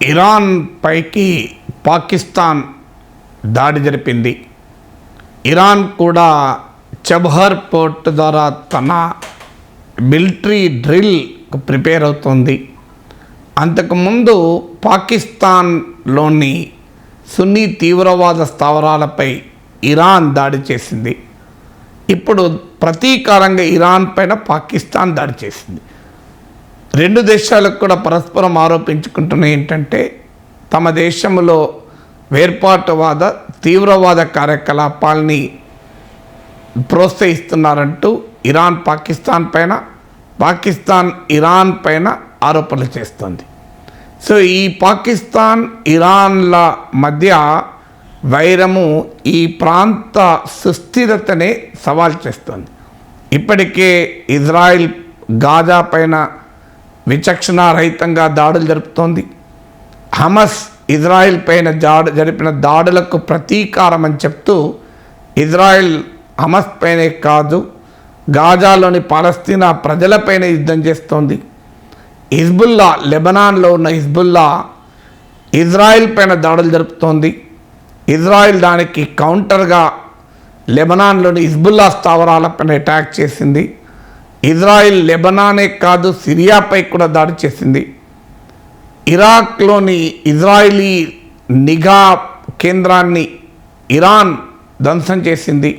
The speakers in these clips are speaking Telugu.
ఇరాన్ పైకి పాకిస్తాన్ దాడి జరిపింది. ఇరాన్ కూడా చబహర్ పోర్ట్ ద్వారా తన మిలిటరీ డ్రిల్ ప్రిపేర్ అవుతుంది. అంతకుముందు పాకిస్తాన్లోని సున్నీ తీవ్రవాద స్థావరాలపై ఇరాన్ దాడి చేసింది. ఇప్పుడు ప్రతీకారంగా ఇరాన్ పైన పాకిస్తాన్ దాడి చేసింది. రెండు దేశాలకు కూడా పరస్పరం ఆరోపించుకుంటున్నాయి ఏంటంటే తమ దేశంలో వేర్పాటువాద తీవ్రవాద కార్యకలాపాలని ప్రోత్సహిస్తున్నారంటూ ఇరాన్ పాకిస్తాన్ పైన, పాకిస్తాన్ ఇరాన్ పైన ఆరోపణలు చేస్తుంది. సో ఈ పాకిస్తాన్ ఇరాన్ల మధ్య వైరము ఈ ప్రాంత సుస్థిరతనే సవాల్ చేస్తుంది. ఇప్పటికే ఇజ్రాయిల్ గాజా పైన విచక్షణారహితంగా దాడులు జరుపుతోంది. హమస్ ఇజ్రాయిల్ పైన జరిపిన దాడులకు ప్రతీకారం అని చెప్తూ ఇజ్రాయిల్ హమస్ పైనే కాదు గాజాలోని పాలస్తీనా ప్రజలపైన యుద్ధం చేస్తోంది. హిజ్బుల్లా, లెబనాన్లో ఉన్న హిజ్బుల్లా ఇజ్రాయిల్ పైన దాడులు జరుపుతోంది. ఇజ్రాయిల్ దానికి కౌంటర్గా లెబనాన్లోని హిజ్బుల్లా స్థావరాలపైన అటాక్ చేసింది. ఇజ్రాయిల్ లెబనానే కాదు సిరియాపై కూడా దాడి చేసింది. ఇరాక్లోని ఇజ్రాయిలీ నిఘా కేంద్రాన్ని ఇరాన్ ధ్వంసం చేసింది.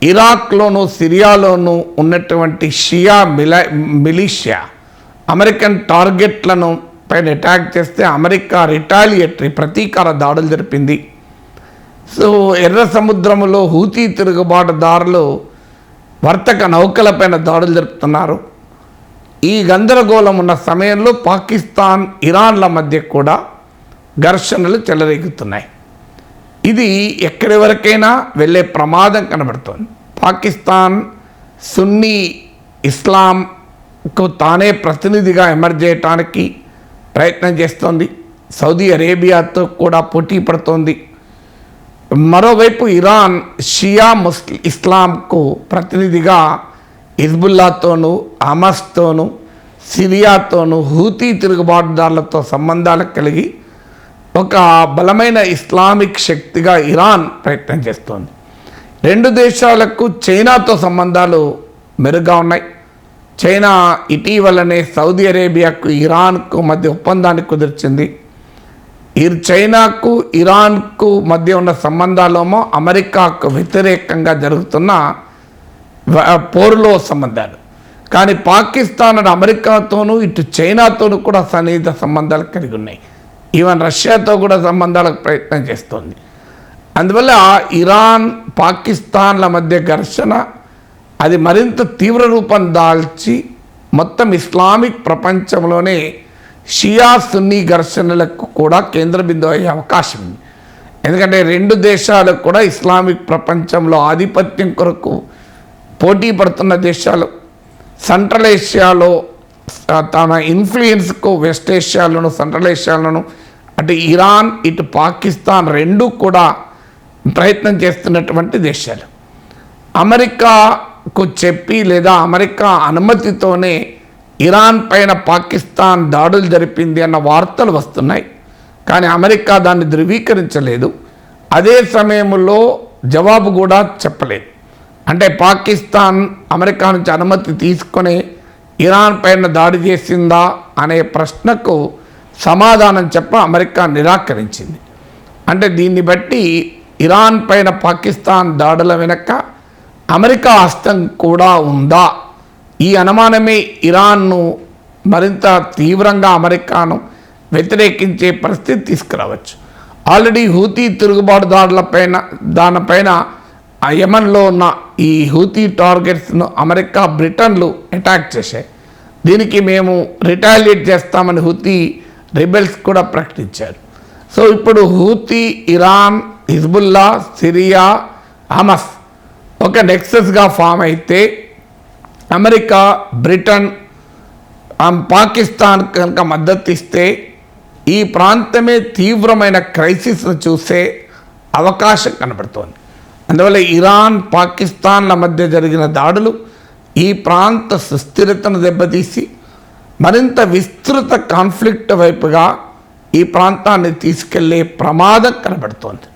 ఇరాక్లోను సిరియాలోనూ ఉన్నటువంటి షియా మిలిషియా అమెరికన్ టార్గెట్లను పైన అటాక్ చేస్తే అమెరికా రిటాలియేటరీ ప్రతీకార దాడులు జరిపింది. సో ఎర్ర సముద్రంలో హూతీ తిరుగుబాటుదారులు వర్తక నౌకలపైన దాడులు జరుపుతున్నారు. ఈ గందరగోళం ఉన్న సమయంలో పాకిస్తాన్ ఇరాన్ల మధ్య కూడా ఘర్షణలు చెలరేగుతున్నాయి. ఇది ఎక్కడి వరకైనా వెళ్ళే ప్రమాదం కనబడుతోంది. పాకిస్తాన్ సున్నీ ఇస్లాంకు తానే ప్రతినిధిగా ఎమర్జ్ చేయడానికి ప్రయత్నం చేస్తోంది. సౌదీ అరేబియాతో కూడా పోటీ పడుతోంది. మరోవైపు ఇరాన్ షియా ఇస్లాంకు ప్రతినిధిగా హిజ్బుల్లాతోనూ, హమస్తోనూ, సిరియాతోనూ, హూతీ తిరుగుబాటుదారులతో సంబంధాలు కలిగి ఒక బలమైన ఇస్లామిక్ శక్తిగా ఇరాన్ ప్రయత్నం చేస్తోంది. రెండు దేశాలకు చైనాతో సంబంధాలు మెరుగ్గా ఉన్నాయి. చైనా ఇటీవలనే సౌదీ అరేబియాకు ఇరాన్కు మధ్య ఒప్పందాన్ని కుదిర్చింది. చైనాకు ఇరాన్కు మధ్య ఉన్న సంబంధాలేమో అమెరికాకు వ్యతిరేకంగా జరుగుతున్న పోరులో సంబంధాలు. కానీ పాకిస్తాన్ అటు అమెరికాతోనూ ఇటు చైనాతోనూ కూడా సన్నిహిత సంబంధాలు కలిగి ఉన్నాయి. ఈవెన్ రష్యాతో కూడా సంబంధాలకు ప్రయత్నం చేస్తోంది. అందువల్ల ఇరాన్ పాకిస్తాన్ల మధ్య ఘర్షణ అది మరింత తీవ్ర రూపం దాల్చి మొత్తం ఇస్లామిక్ ప్రపంచంలోనే షియా సున్నీ ఘర్షణలకు కూడా కేంద్ర బిందువు అయ్యే అవకాశం ఉంది. ఎందుకంటే రెండు దేశాలకు కూడా ఇస్లామిక్ ప్రపంచంలో ఆధిపత్యం కొరకు పోటీ పడుతున్న దేశాలు. సెంట్రల్ ఏషియాలో తన ఇన్ఫ్లుయెన్స్కు వెస్ట్ ఏషియాలోను సెంట్రల్ ఏషియాలోను అటు ఇరాన్ ఇటు పాకిస్తాన్ రెండూ కూడా ప్రయత్నం చేస్తున్నటువంటి దేశాలు. అమెరికాకు చెప్పి లేదా అమెరికా అనుమతితోనే ఇరాన్ పైన పాకిస్తాన్ దాడులు జరిపింది అన్న వార్తలు వస్తున్నాయి. కానీ అమెరికా దాన్ని ధృవీకరించలేదు. అదే సమయంలో జవాబు కూడా చెప్పలేదు. అంటే పాకిస్తాన్ అమెరికా నుంచి అనుమతి తీసుకొని ఇరాన్ పైన దాడి చేసిందా అనే ప్రశ్నకు సమాధానం చెప్ప అమెరికా నిరాకరించింది. అంటే దీన్ని బట్టి ఇరాన్ పైన పాకిస్తాన్ దాడుల వెనక అమెరికా హస్తం కూడా ఉందా? ఈ అనుమానమే ఇరాన్ను మరింత తీవ్రంగా అమెరికాను వ్యతిరేకించే పరిస్థితి తీసుకురావచ్చు. ఆల్రెడీ హూతీ దానిపైన యెమెన్లో ఉన్న ఈ హూతీ టార్గెట్స్ను అమెరికా, బ్రిటన్లు అటాక్ చేశాయి. దీనికి మేము రిటాలియేట్ చేస్తామని హూతీ రిబెల్స్ కూడా ప్రకటించారు. సో ఇప్పుడు Houthi, Iran, Hezbollah, Syria, Hamas ఒక నెక్సస్గా ఫామ్ అయితే అమెరికా, బ్రిటన్, పాకిస్తాన్ కనుక మద్దతు ఇస్తే ఈ ప్రాంతమే తీవ్రమైన క్రైసిస్ను చూసే అవకాశం కనబడుతోంది. అందువల్ల ఇరాన్, పాకిస్తాన్ల మధ్య జరిగిన దాడులు ఈ ప్రాంత సుస్థిరతను దెబ్బతీసి మరింత విస్తృత కాన్ఫ్లిక్ట్ వైపుగా ఈ ప్రాంతాన్ని తీసుకెళ్లే ప్రమాదం కనబడుతోంది.